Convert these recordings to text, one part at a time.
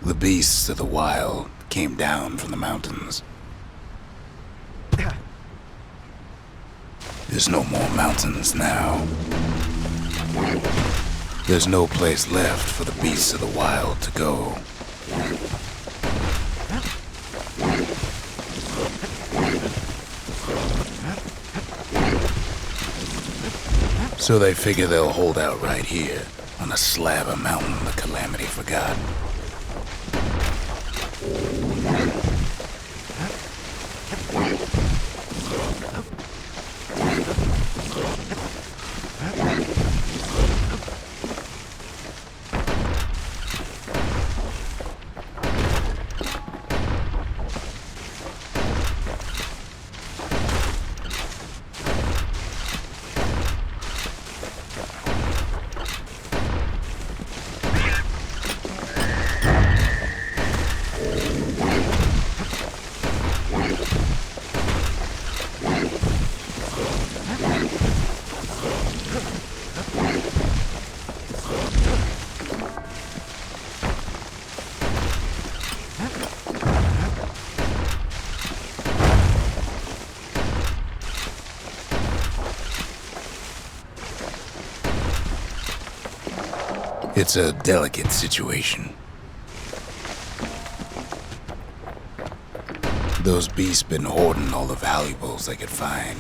The beasts of the wild came down from the mountains. There's no more mountains now. There's no place left for the beasts of the wild to go. So they figure they'll hold out right here, on a slab of mountain the Calamity forgot. It's a delicate situation. Those beasts been hoarding all the valuables they could find.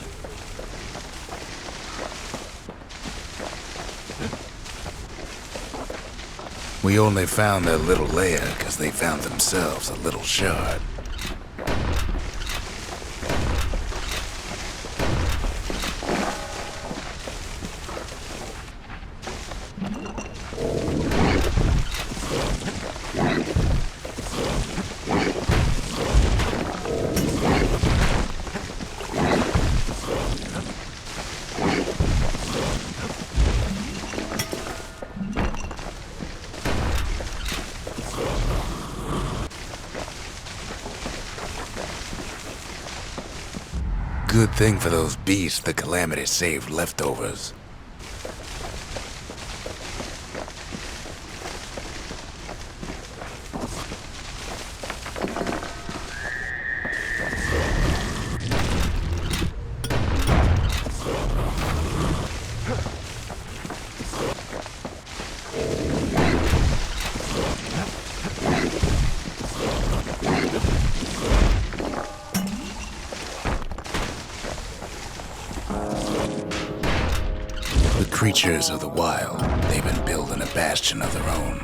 We only found their little lair because they found themselves a little shard. Good thing for those beasts the Calamity saved leftovers. Creatures of the wild, they've been building a bastion of their own.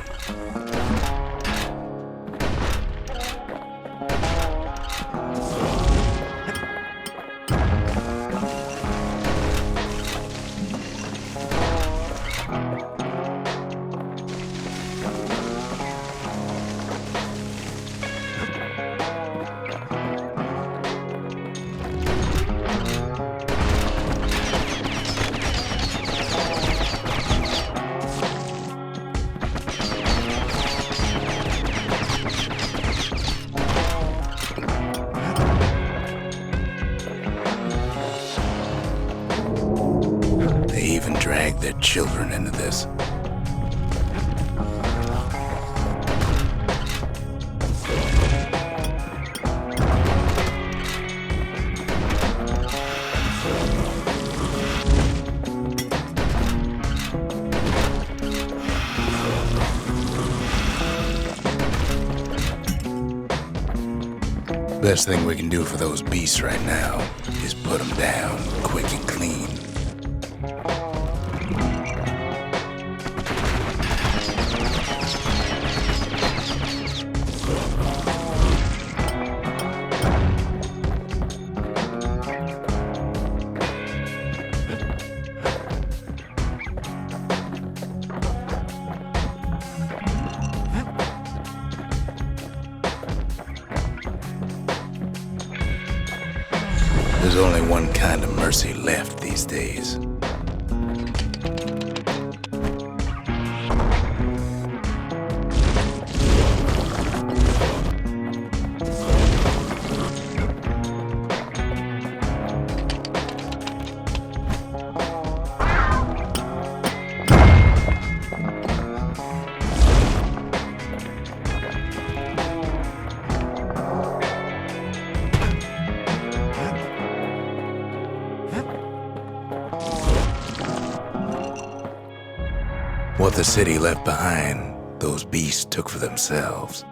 Drag their children into this. Best thing we can do for those beasts right now is put them down quick and clean. There's only one kind of mercy left these days. What the city left behind, those beasts took for themselves.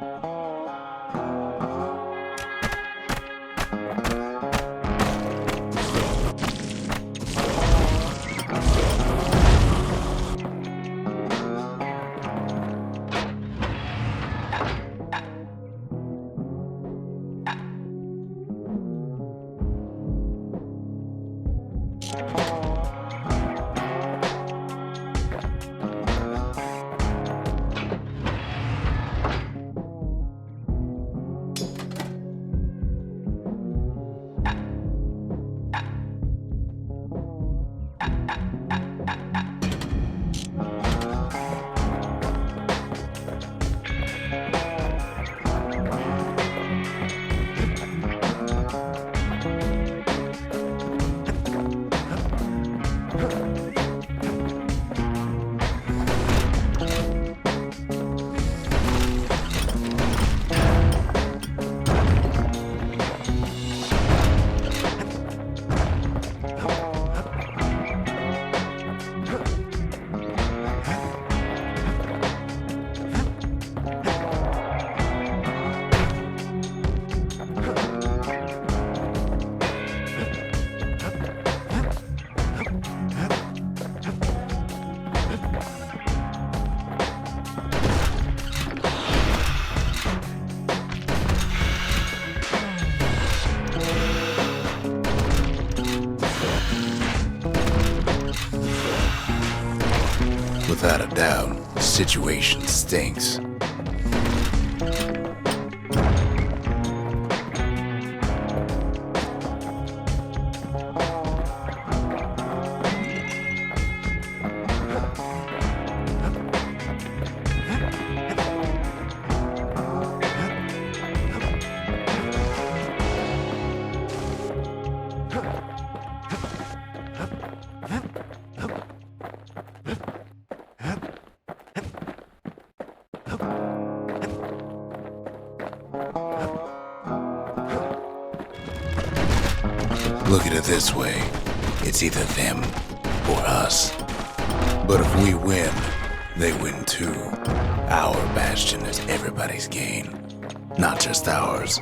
Without a doubt, the situation stinks. Look at it this way, it's either them or us. But if we win, they win too. Our Bastion is everybody's gain, not just ours.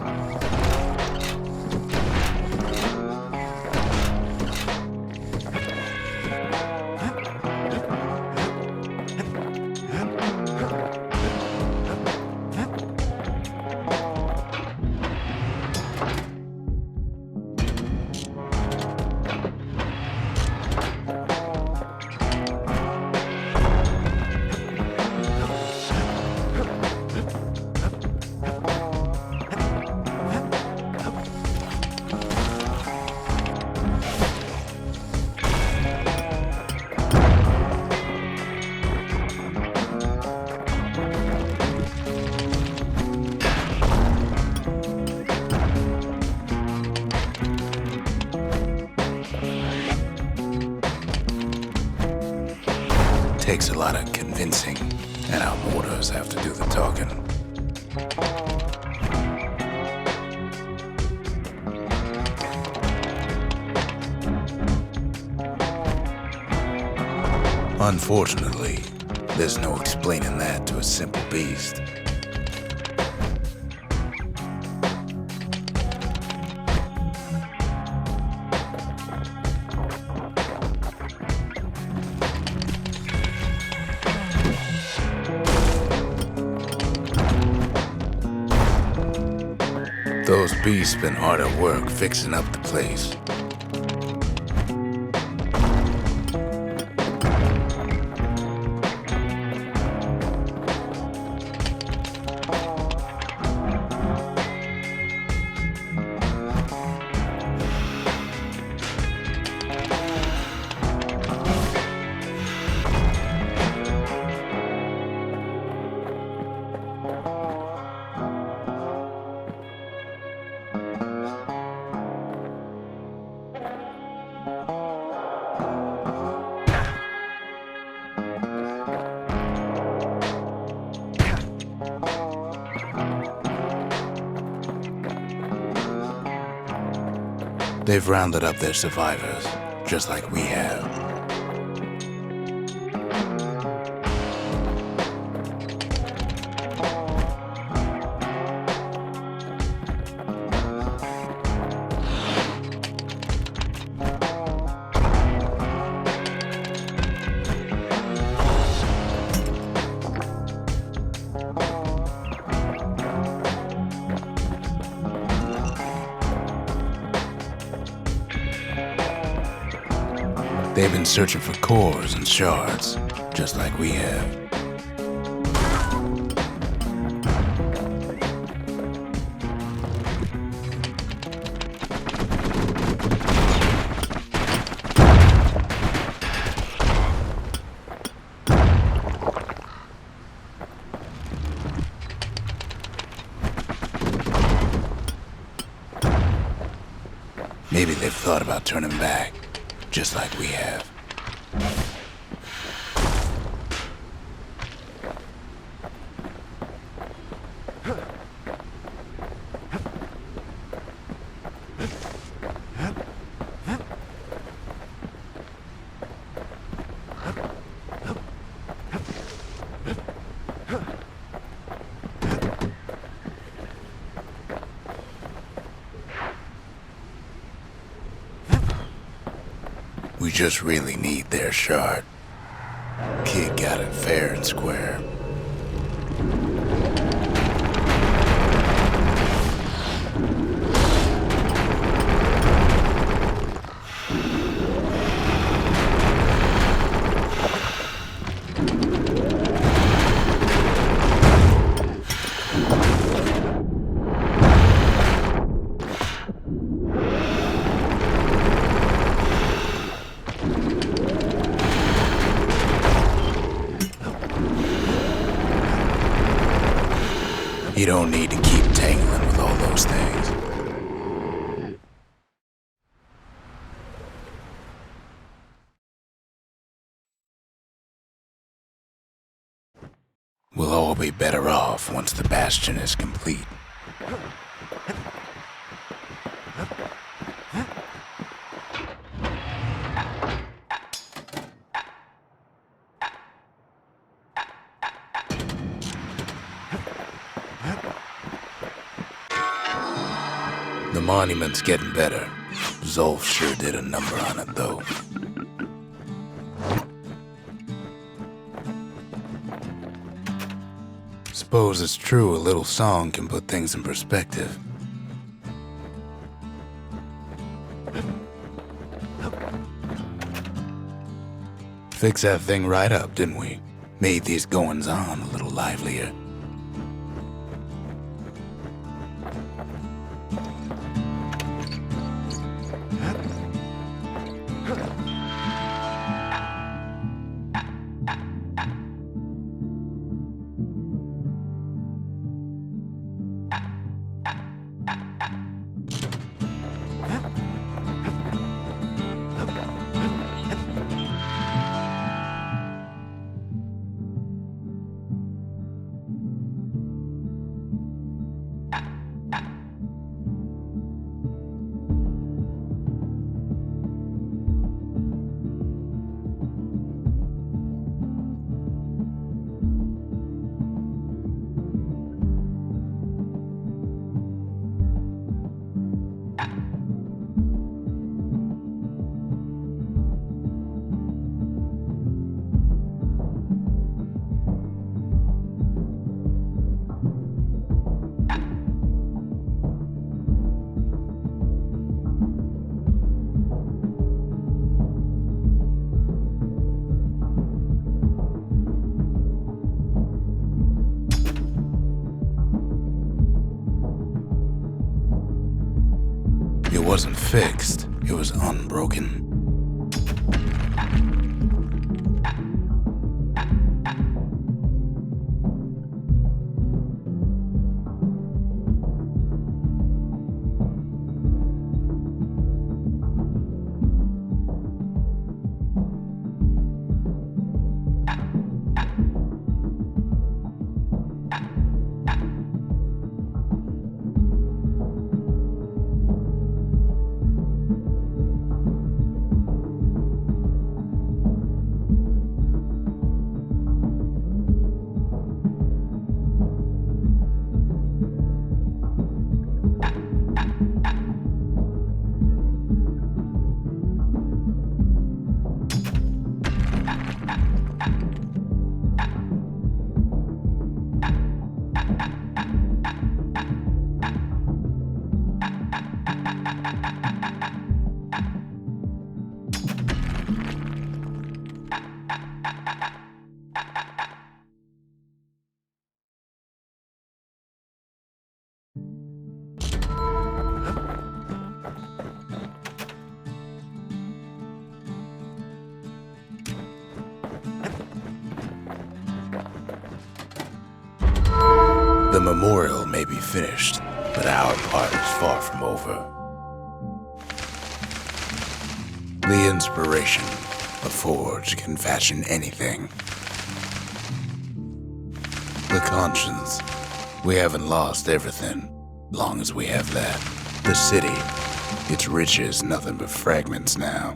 Takes a lot of convincing, and our mortars have to do the talking. Unfortunately, there's no explaining that to a simple beast. Those beasts been hard at work fixing up the place. They've rounded up their survivors, just like we have. They've been searching for cores and shards, just like we have. Maybe they've thought about turning back, just like we have. We just really need their shard. Kid got it fair and square. You don't need to keep tangling with all those things. We'll all be better off once the Bastion is complete. The monument's getting better. Zolf sure did a number on it, though. Suppose it's true a little song can put things in perspective. Fixed that thing right up, didn't we? Made these goings-on a little livelier. It wasn't fixed, it was unbroken. The memorial may be finished, but our part is far from over. The inspiration, a forge can fashion anything. The conscience, we haven't lost everything, long as we have that. The city, its riches nothing but fragments now.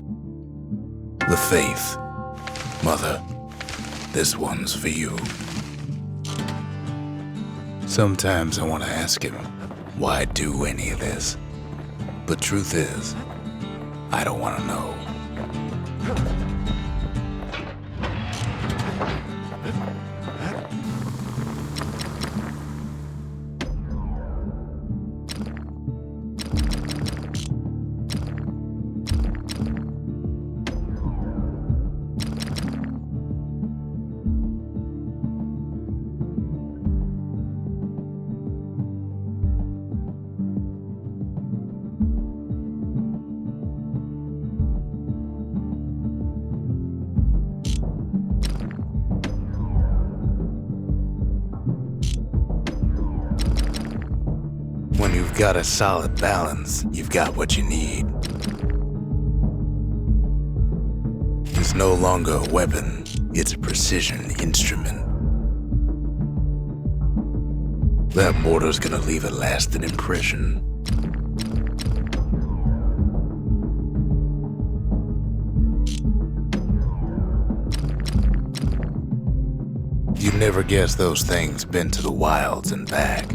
The faith, Mother, this one's for you. Sometimes I want to ask him, why do any of this? But truth is, I don't want to know. When you've got a solid balance, you've got what you need. It's no longer a weapon, it's a precision instrument. That mortar's gonna leave a lasting impression. You'd never guess those things been to the wilds and back.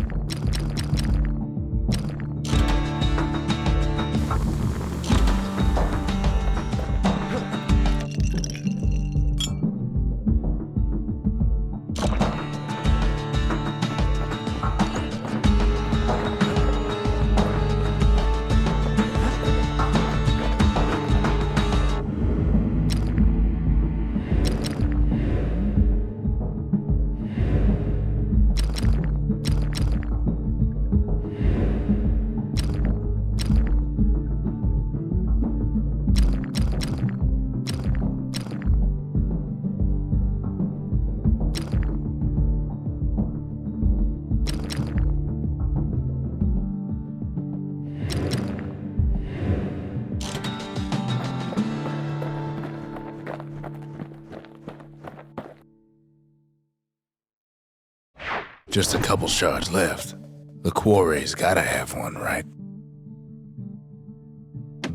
Just a couple shards left. The quarry's gotta have one, right?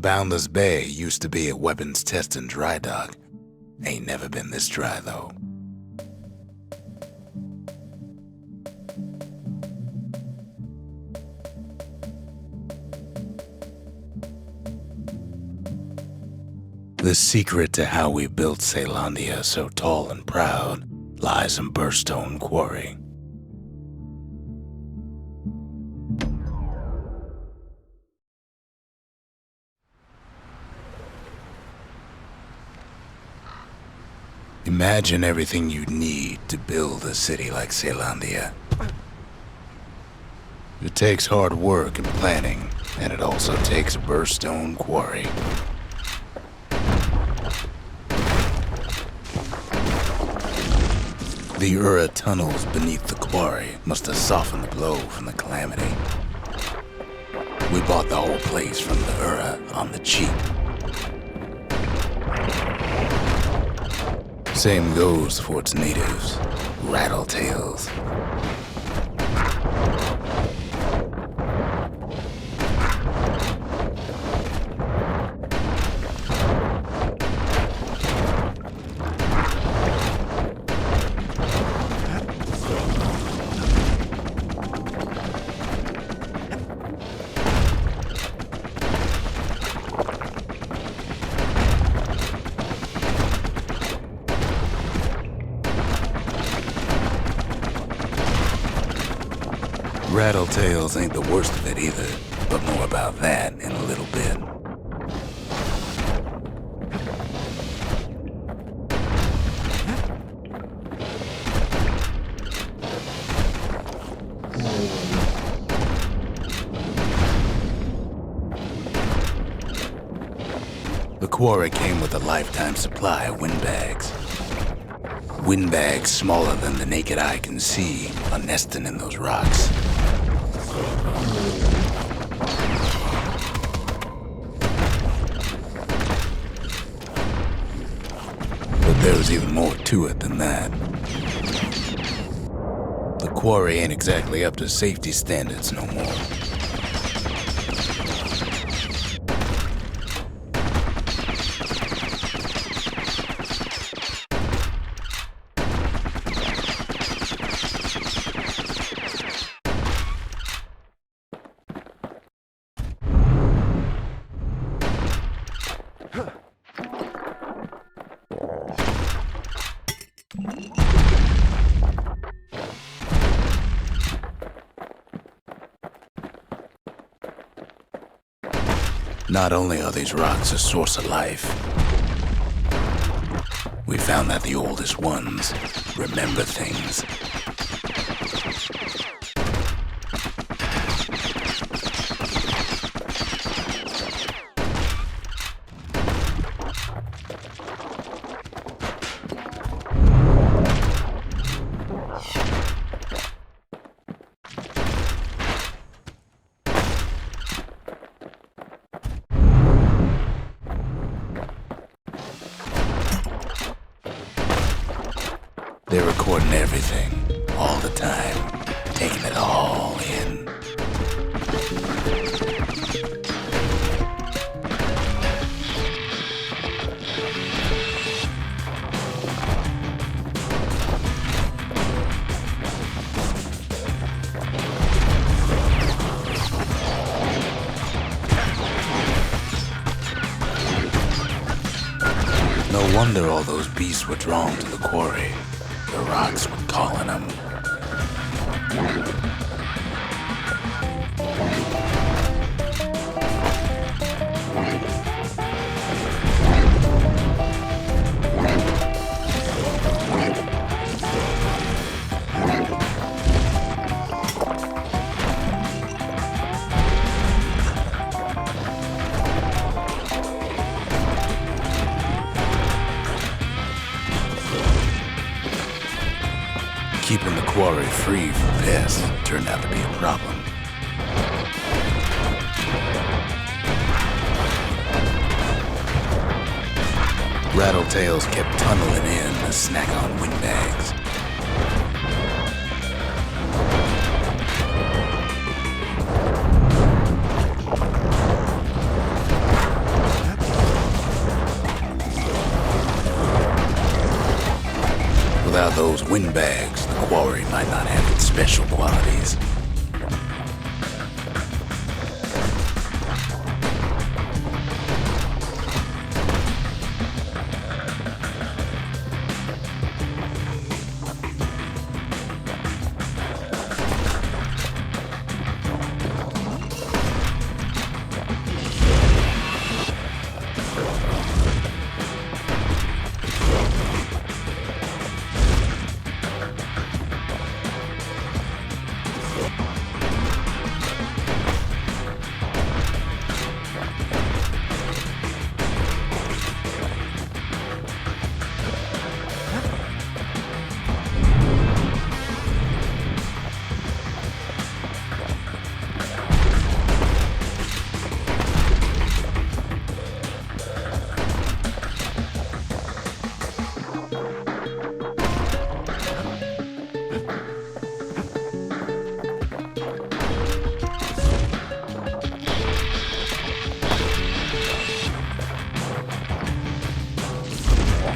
Boundless Bay used to be a weapons test and dry dock. Ain't never been this dry, though. The secret to how we built Caelondia so tall and proud lies in Bastion Quarry. Imagine everything you'd need to build a city like Caelondia. It takes hard work and planning, and it also takes a Bastion Quarry. The Ura tunnels beneath the quarry must have softened the blow from the calamity. We bought the whole place from the Ura on the cheap. Same goes for its natives, Rattletails. Rattletails ain't the worst of it either, but more about that in a little bit. The quarry came with a lifetime supply of windbags. Windbags smaller than the naked eye can see are nesting in those rocks. But there's even more to it than that. The quarry ain't exactly up to safety standards no more. Not only are these rocks a source of life, we found that the oldest ones remember things. They're recording everything, all the time, taking it all in. No wonder all those beasts were drawn to the quarry. The rocks were calling them. Keeping the quarry free from pests turned out to be a problem. Rattletails kept tunneling in to snack on windbags. Without those windbags, the quarry might not have its special qualities.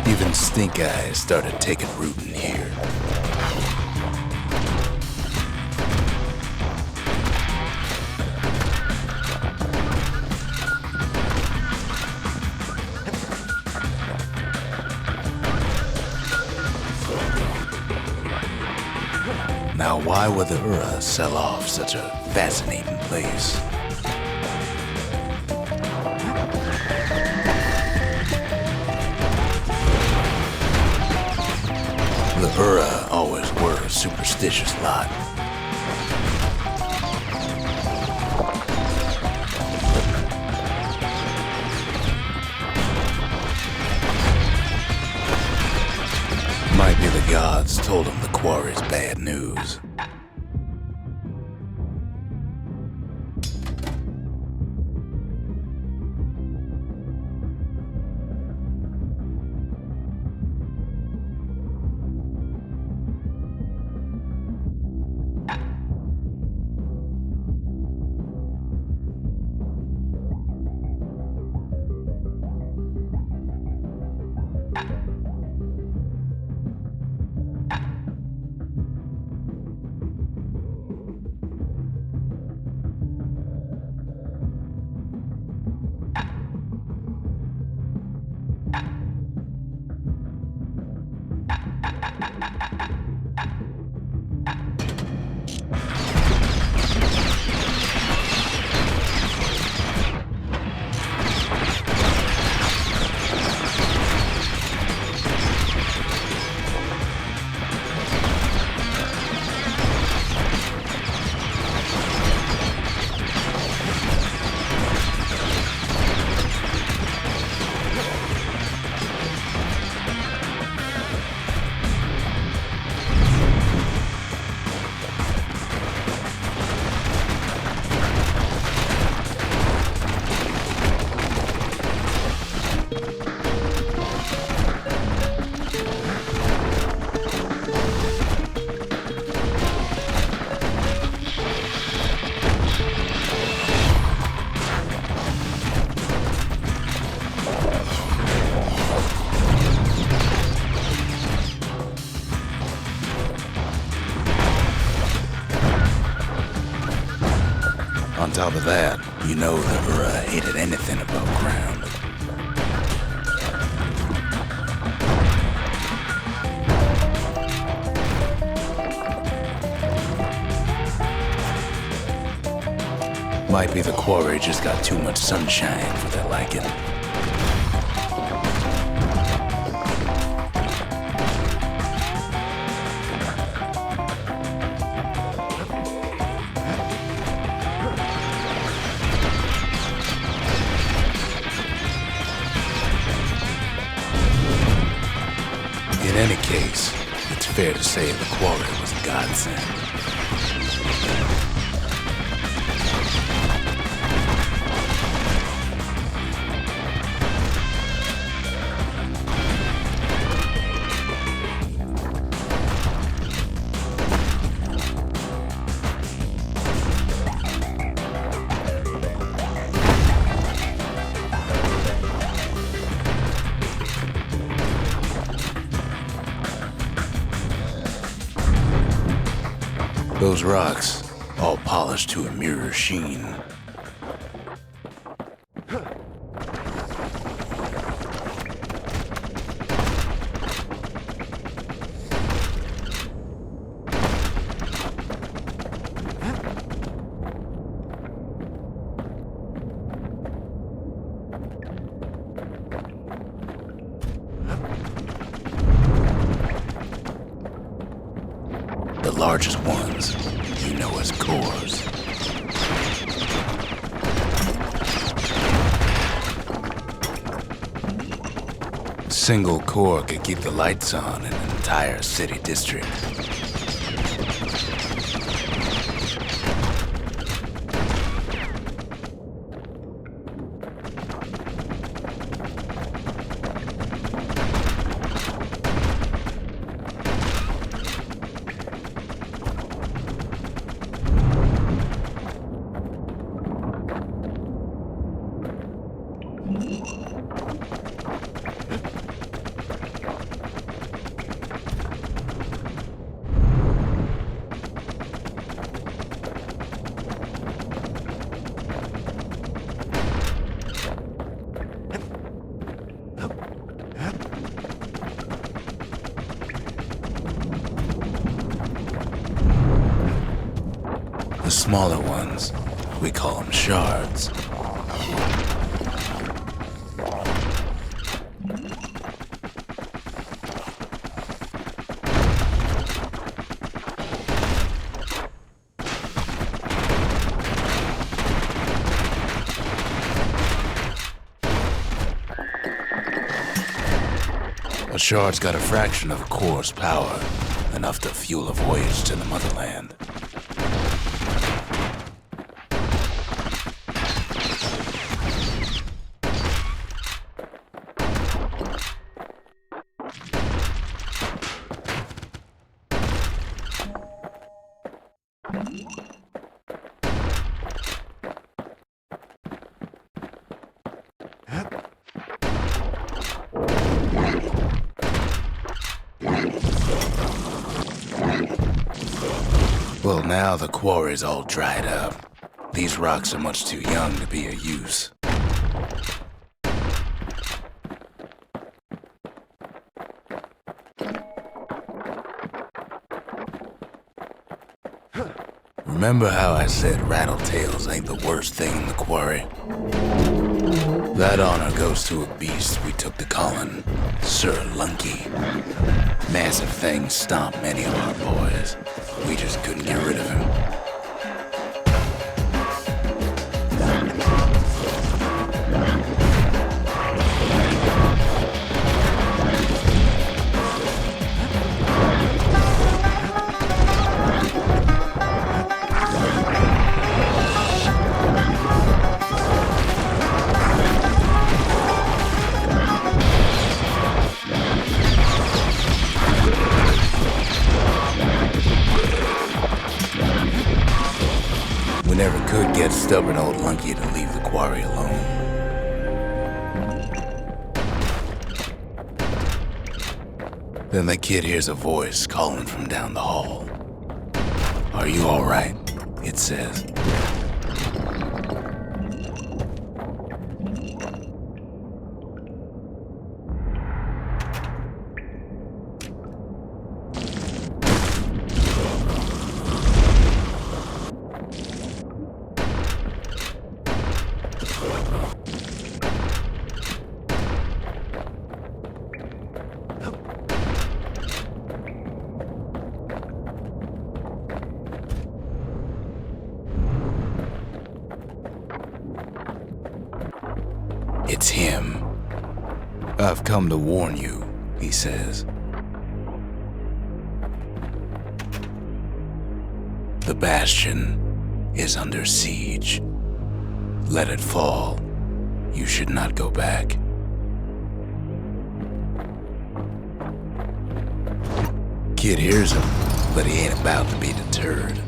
Even stink eyes started taking root in here. Now, why would the Ura sell off such a fascinating place? The Ura always were a superstitious lot. Might be the told him the quarry's bad news. On top of that, you know the Ura hated anything above ground. Might be the quarry just got too much sunshine for their liking. In any case, it's fair to say the quarry was a godsend. Those rocks, all polished to a mirror sheen. The largest ones, you know as cores. Single core could keep the lights on in an entire city district. The smaller ones, we call them shards. A shard's got a fraction of a core's power, enough to fuel a voyage to the motherland. Well, now the quarry's all dried up. These rocks are much too young to be of use. Remember how I said rattletails ain't the worst thing in the quarry? That honor goes to a beast we took to Colin, Sir Lunky. Massive things stomped many of our boys. We just couldn't get rid of him. We never could get stubborn old Lunky to leave the quarry alone. Then the kid hears a voice calling from down the hall. "Are you all right?" it says. "It's him. I've come to warn you," he says. "The Bastion is under siege. Let it fall. You should not go back." Kid hears him, but he ain't about to be deterred.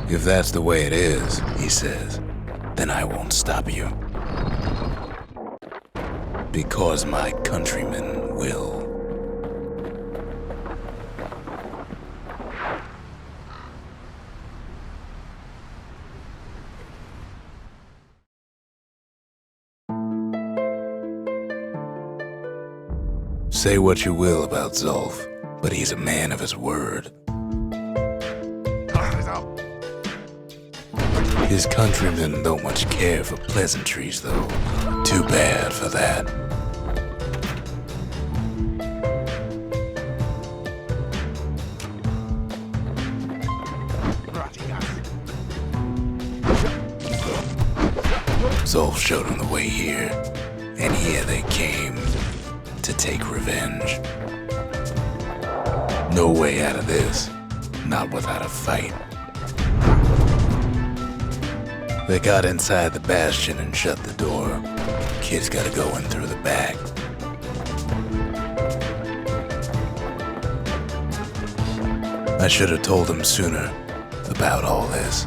"If that's the way it is," he says, "then I won't stop you. Because my countrymen will." Say what you will about Zulf, but he's a man of his word. His countrymen don't much care for pleasantries, though. Too bad for that. Zulf showed him the way here, and here they came to take revenge. No way out of this, not without a fight. They got inside the Bastion and shut the door. Kid's gotta go in through the back. I should have told him sooner about all this.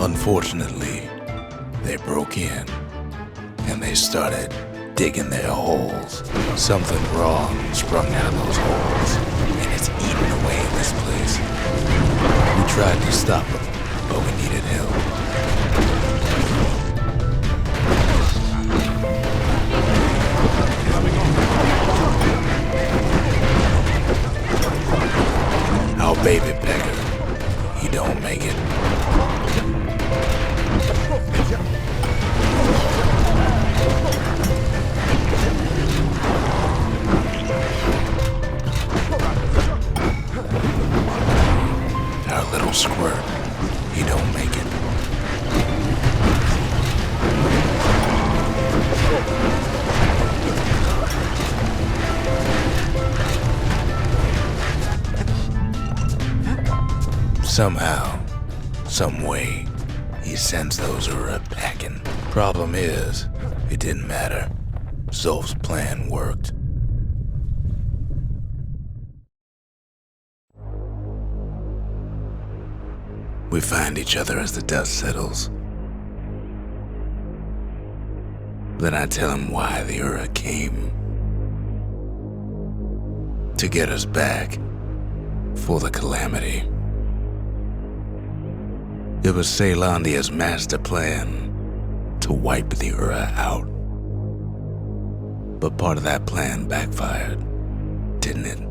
Unfortunately, they broke in, and they started digging their holes. Something wrong sprung out of those holes, and it's eating away at this place. We tried to stop them, but we needed help. Our baby pecker, he don't make it. Our little squirt, he don't make it. Somehow, some way, he sends those who are packing. Problem is, it didn't matter. Zolf's plan worked. We find each other as the dust settles. Then I tell him why the Ura came. To get us back for the calamity. It was Ceylandia's master plan to wipe the Ura out. But part of that plan backfired, didn't it?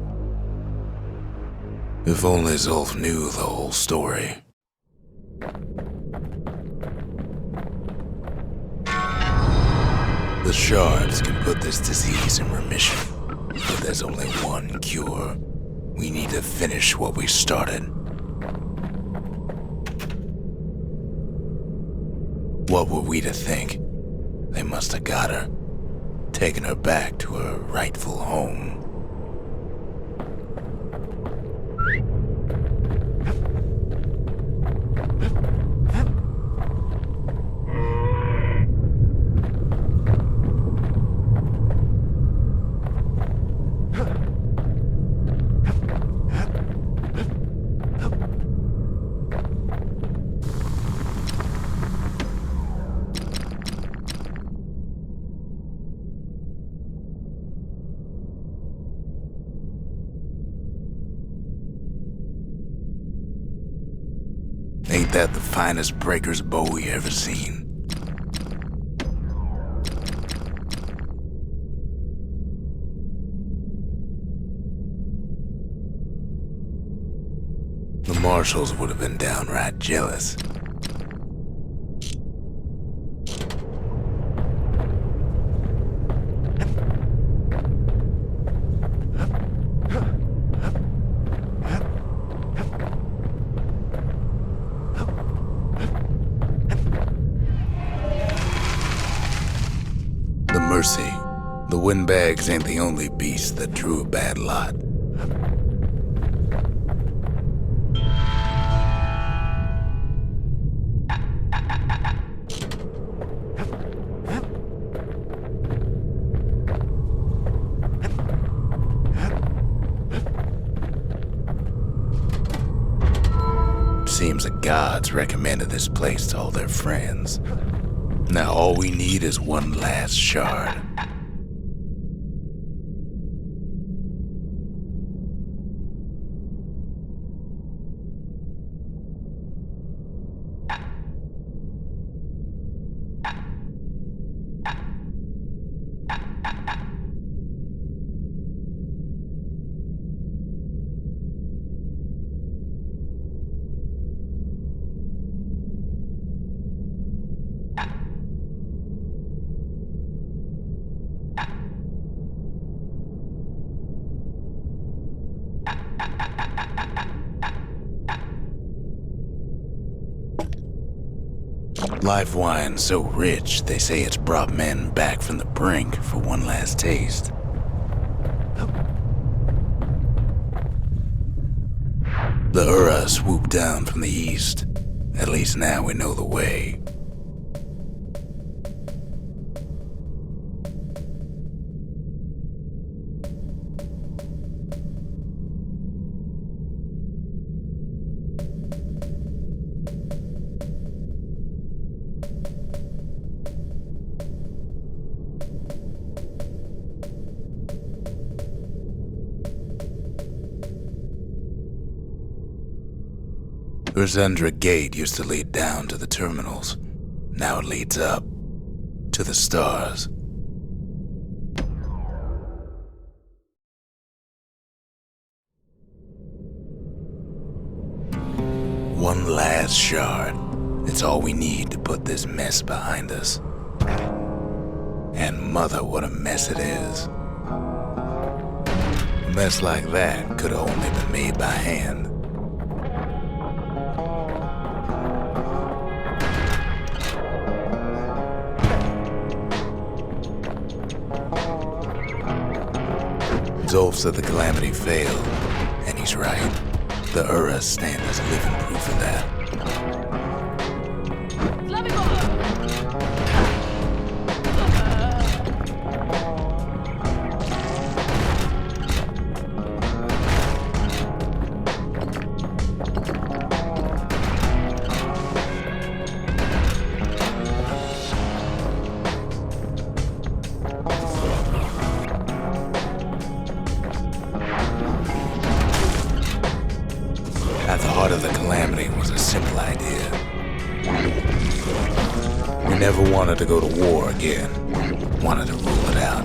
If only Zolf knew the whole story. The shards can put this disease in remission, but there's only one cure. We need to finish what we started. What were we to think? They must have got her, taken her back to her rightful home. Ain't that the finest breaker's bow we ever seen? The marshals would have been downright jealous. Mercy, the windbags ain't the only beast that drew a bad lot. Seems the gods recommended this place to all their friends. Now all we need is one last shard. Life wine so rich, they say it's brought men back from the brink for one last taste. The Ura swooped down from the east. At least now we know the way. Verzendra Gate used to lead down to the terminals. Now it leads up to the stars. One last shard. It's all we need to put this mess behind us. And mother, what a mess it is. A mess like that could have only been made by hand. Zolf said the Calamity failed, and he's right. The Uras stand as living proof of that. At the heart of the Calamity was a simple idea. We never wanted to go to war again. Wanted to rule it out.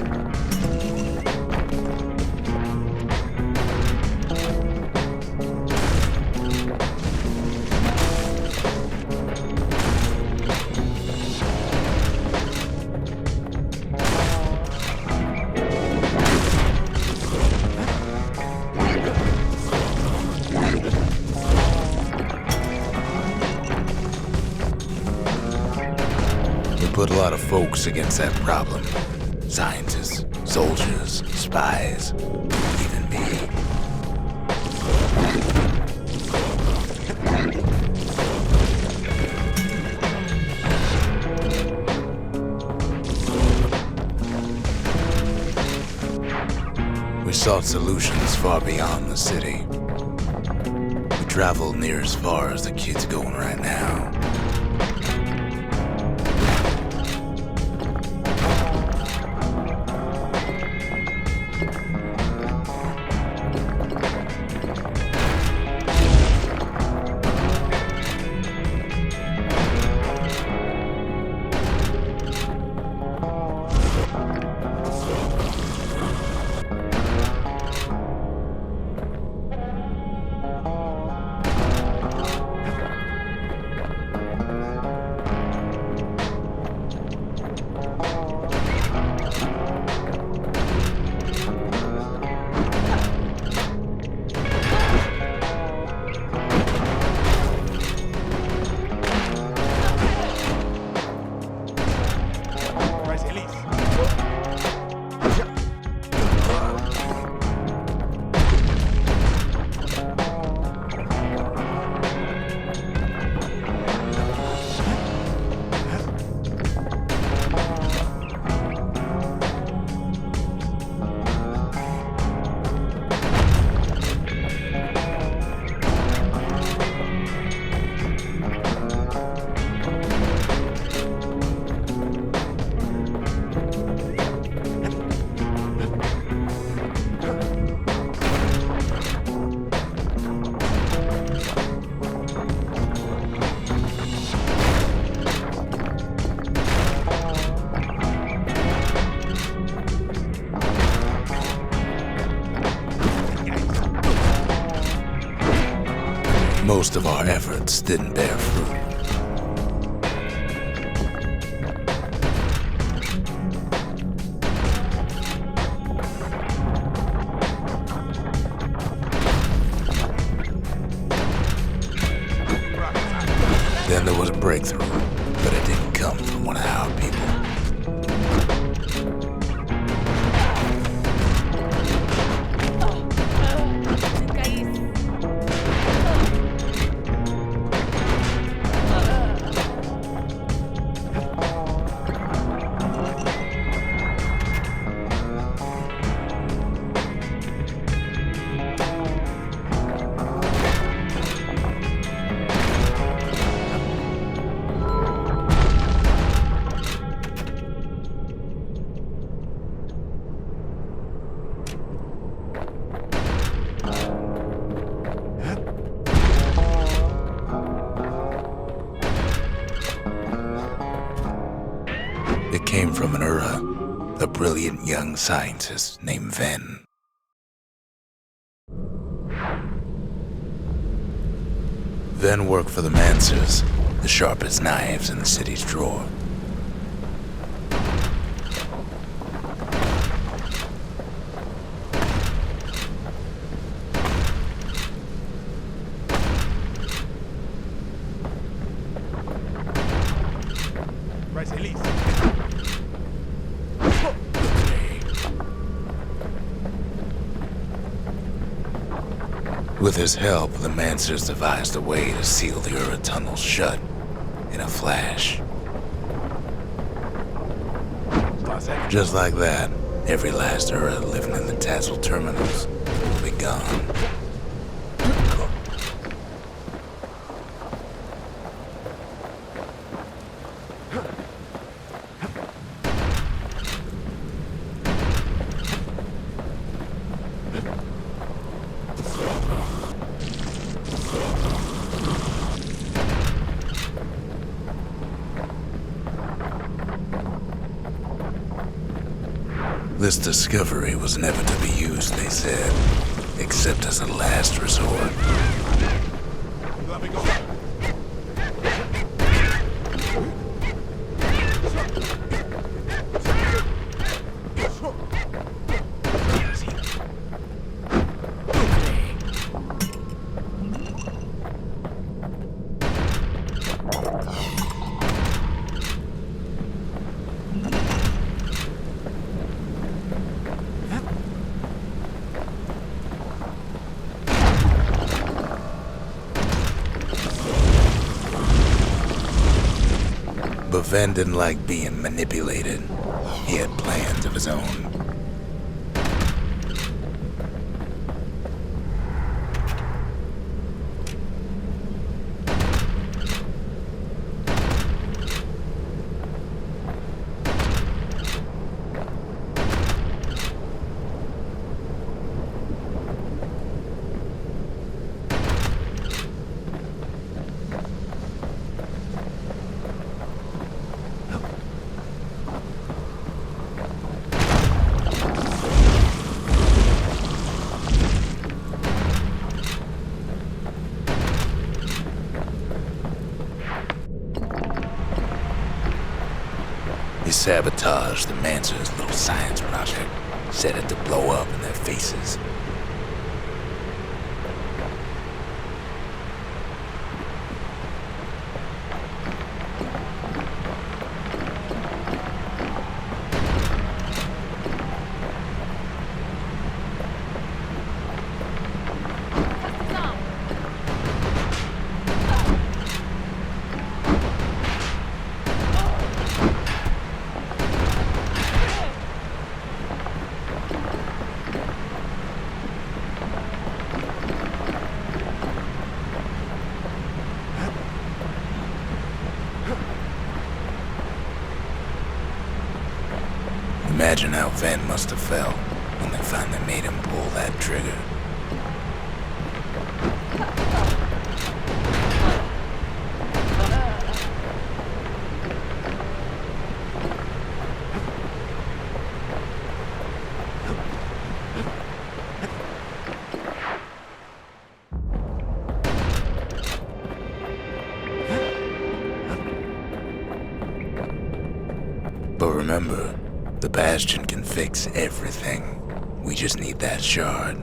Put a lot of folks against that problem. Scientists, soldiers, spies, even me. We sought solutions far beyond the city. We traveled near as far as the kid's going right now. Most of our efforts didn't bear fruit. Then there was a breakthrough, but it didn't come from one of our people. It came from an Ura, a brilliant young scientist named Ven. Ven worked for the Mancers, the sharpest knives in the city's drawer. With his help, the Mancers devised a way to seal the Ura tunnels shut in a flash. Just like that, every last Ura living in the Tassel terminals will be gone. This discovery was never to be used, they said, except as a last resort. Let me go. But Ven didn't like being manipulated. He had plans of his own. He sabotaged the Mancer's little science project, set it to blow up in their faces. Imagine how Ven must have felt when they finally made him pull that trigger. But remember, the Bastion can fix everything. We just need that shard.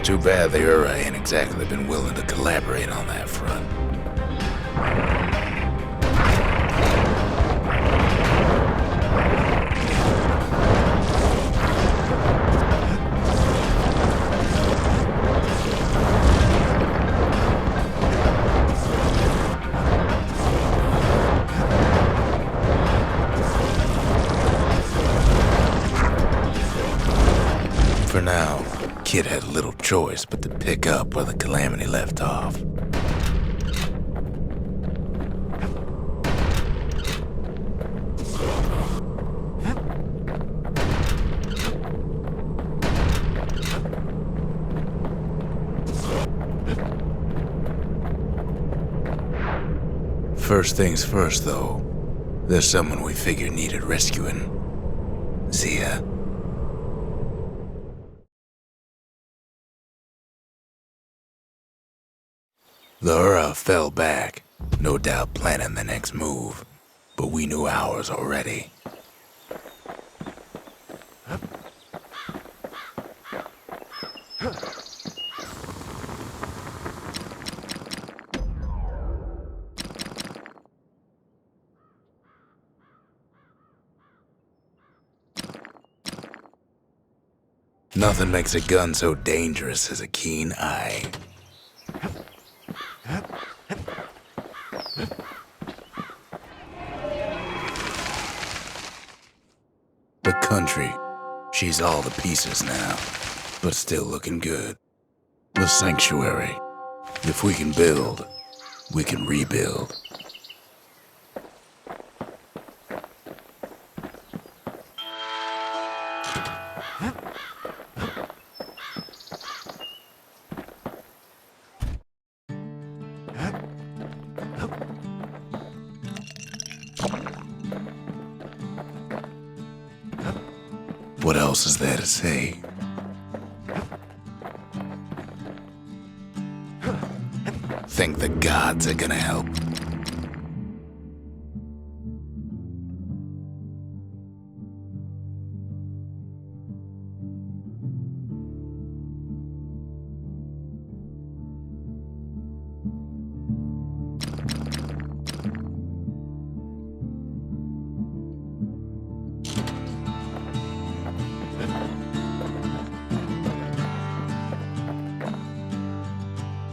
Too bad the Ura ain't exactly been willing to collaborate on that front. For now, Kid had little choice. choice but to pick up where the Calamity left off. First things first, though. There's someone we figured needed rescuing. Zia. The Ura fell back, no doubt planning the next move, but we knew ours already. Nothing makes a gun so dangerous as a keen eye. The country, she's all the pieces now, but still looking good. The sanctuary, if we can build, we can rebuild. What else is there to say? Think the gods are gonna help?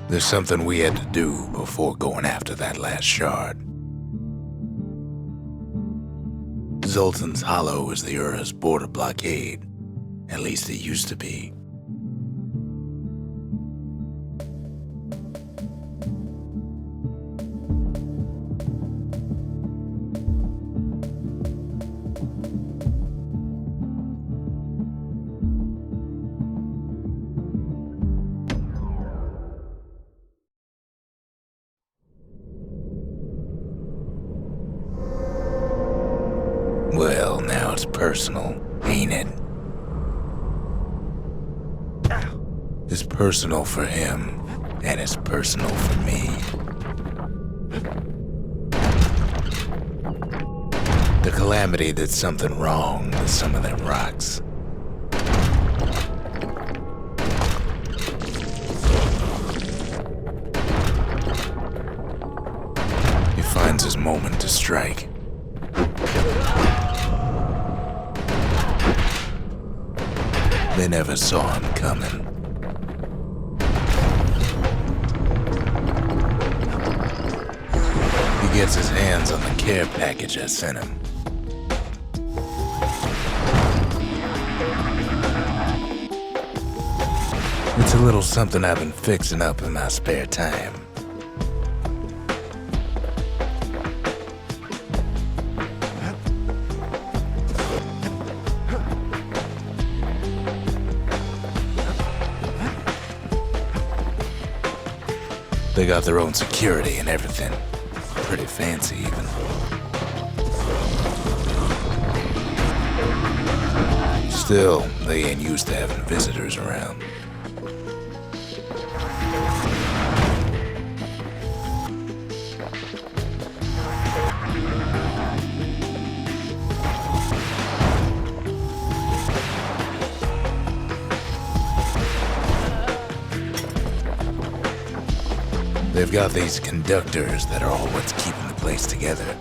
There's something we had to do before going after that last shard. Zoltan's Hollow is the Ura's border blockade. At least it used to be. Well, now it's personal, ain't it? It's personal for him, and it's personal for me. The Calamity did something wrong with some of them rocks. He finds his moment to strike. They never saw him coming. He gets his hands on the care package I sent him. It's a little something I've been fixing up in my spare time. They got their own security and everything. Pretty fancy, even. Still, they ain't used to having visitors around. They've got these conductors that are all what's keeping the place together.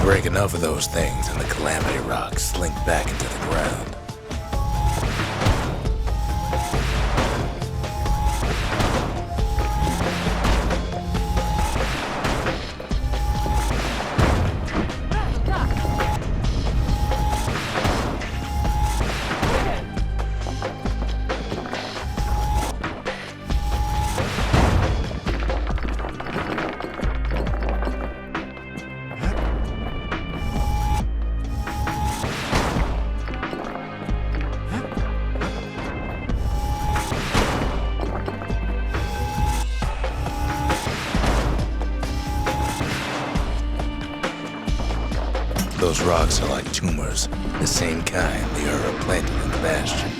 Break enough of those things and the Calamity rocks slink back into the ground. Those rocks are like tumors, the same kind the Ura planted in the Bastion.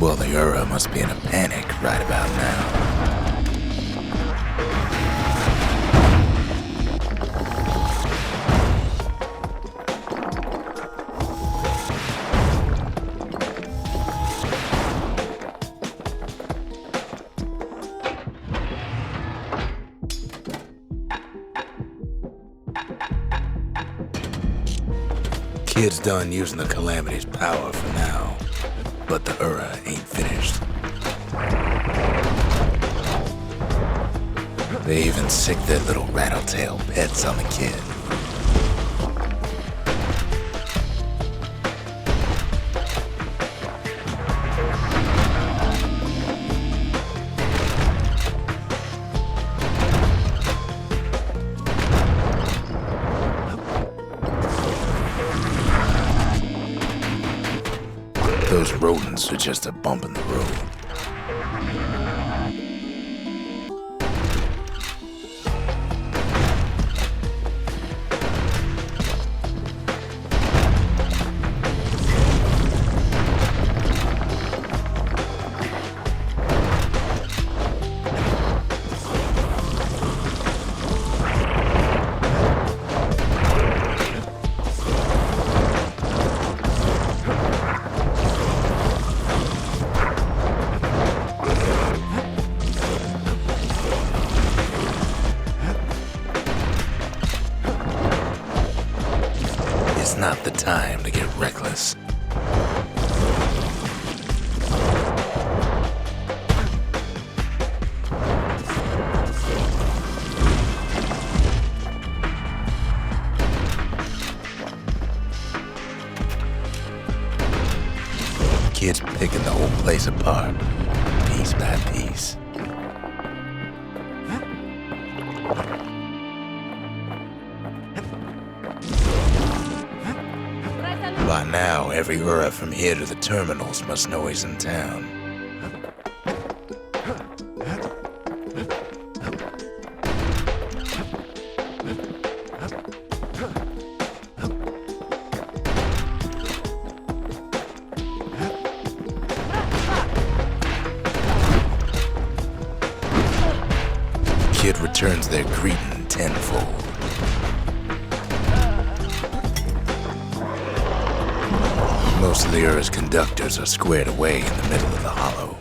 Well, the Ura must be in a panic right about now. Kid's done using the Calamity's power for now, but the Ura ain't finished. They even sick their little rattletail pets on the kid. Those rodents are just a bump in the road. It's not the time to get reckless. Kid's picking the whole place apart, piece by piece. By now, every Ura from here to the terminals must know he's in town. Kid returns their greeting tenfold. Most of the Ura's conductors are squared away in the middle of the hollow.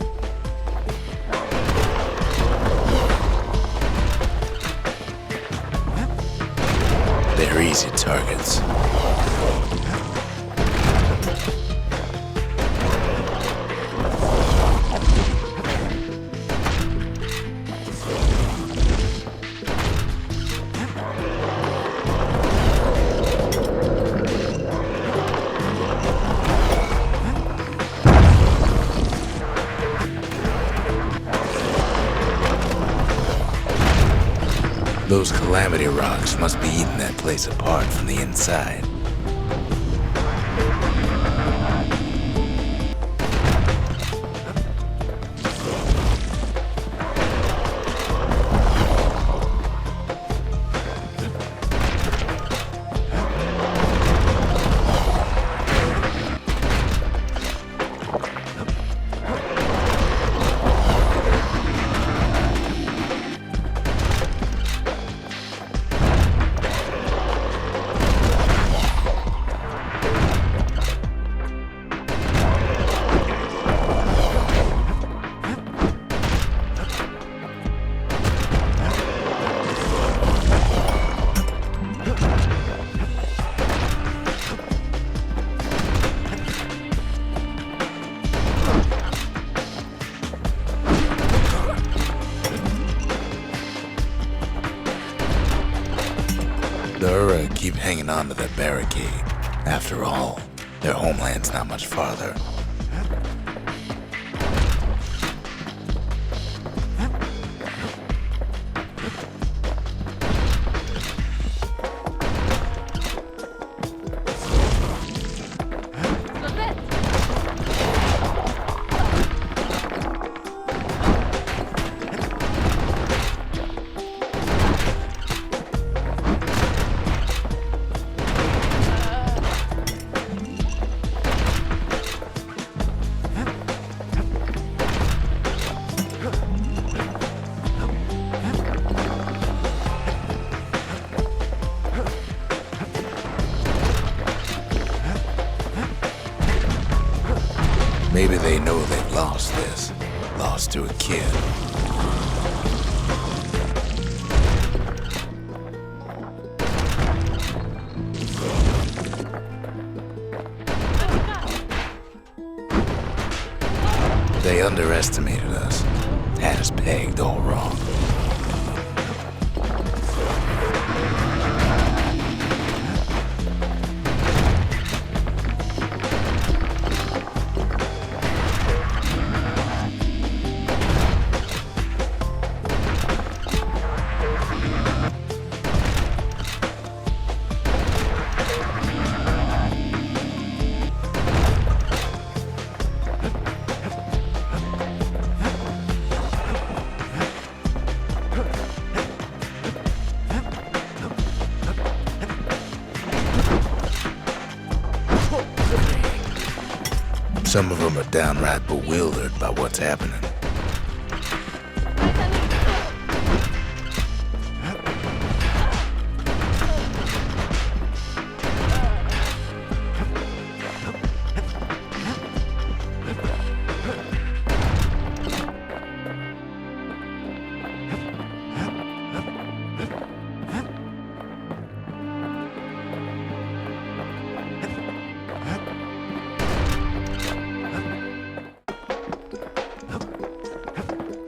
They're easy targets. Those Calamity rocks must be eating that place apart from the inside. The Ura keep hanging on to that barricade. After all, their homeland's not much farther. to a kid. They underestimated us. Had us pegged all wrong. Some of them are downright bewildered by what's happening.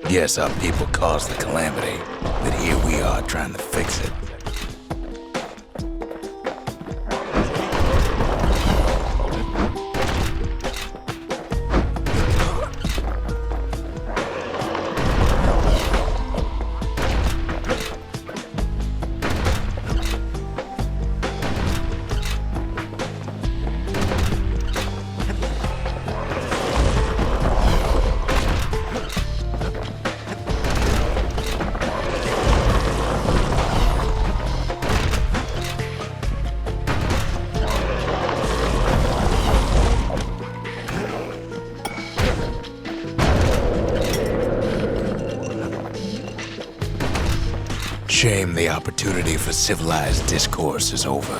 Yes, our people caused the calamity, but here we are trying to fix it. Shame the opportunity for civilized discourse is over.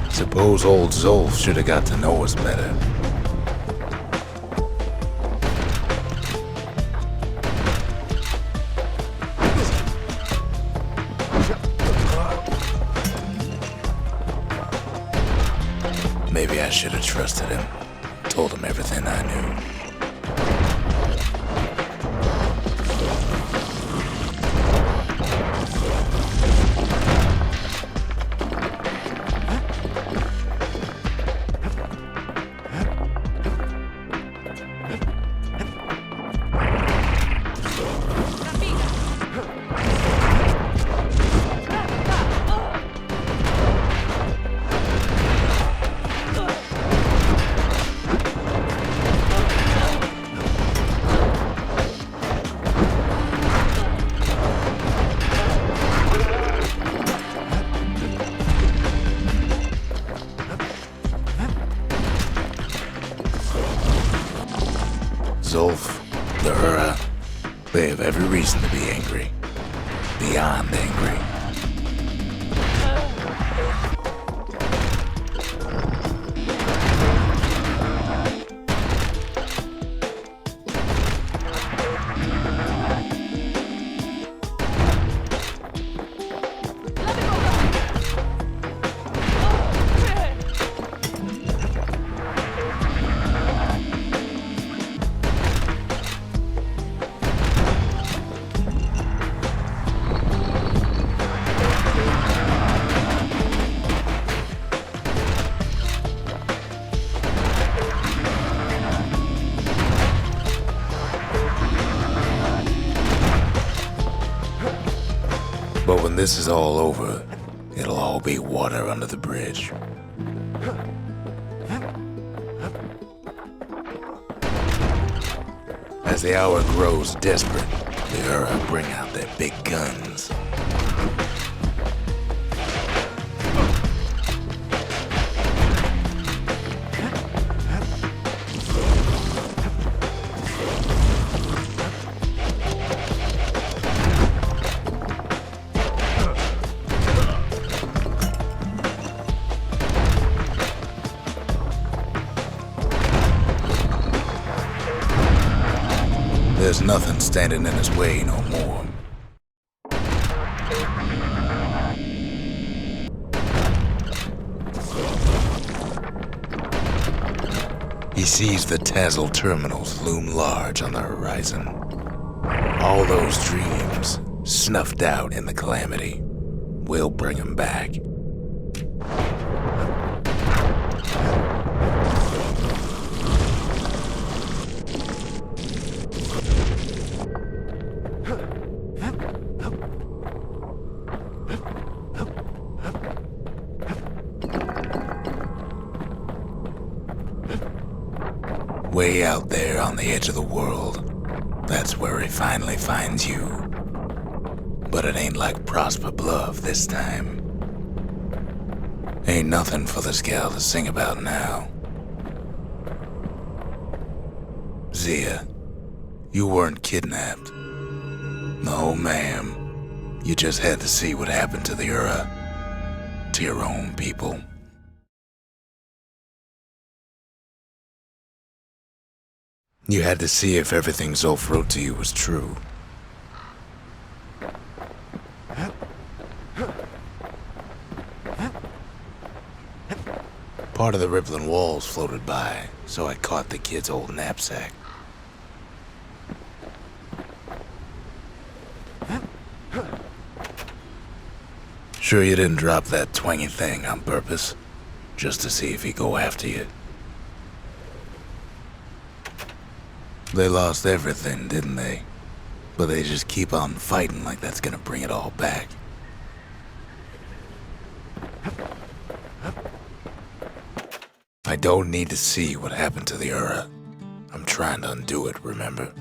Suppose old Zolf should have got to know us better. Maybe I should have trusted him. Told him everything I knew. Zolf, the Hura, they have every reason to be angry. Beyond angry. But when this is all over, it'll all be water under the bridge. As the hour grows desperate, the Hura bring out their big guns. there's nothing standing in his way no more. He sees the Tazzle terminals loom large on the horizon. All those dreams, snuffed out in the calamity, will bring him back. Way out there on the edge of the world, that's where he finally finds you. But it ain't like Prosper Bluff this time. Ain't nothing for this gal to sing about now. Zia, you weren't kidnapped. No, ma'am. You just had to see what happened to the Ura. To your own people. You had to see if everything Zulf wrote to you was true. Part of the rippling walls floated by, so I caught the kid's old knapsack. Sure you didn't drop that twangy thing on purpose? Just to see if he'd go after you? They lost everything, didn't they? But they just keep on fighting like that's gonna bring it all back. I don't need to see what happened to the Ura. I'm trying to undo it, remember?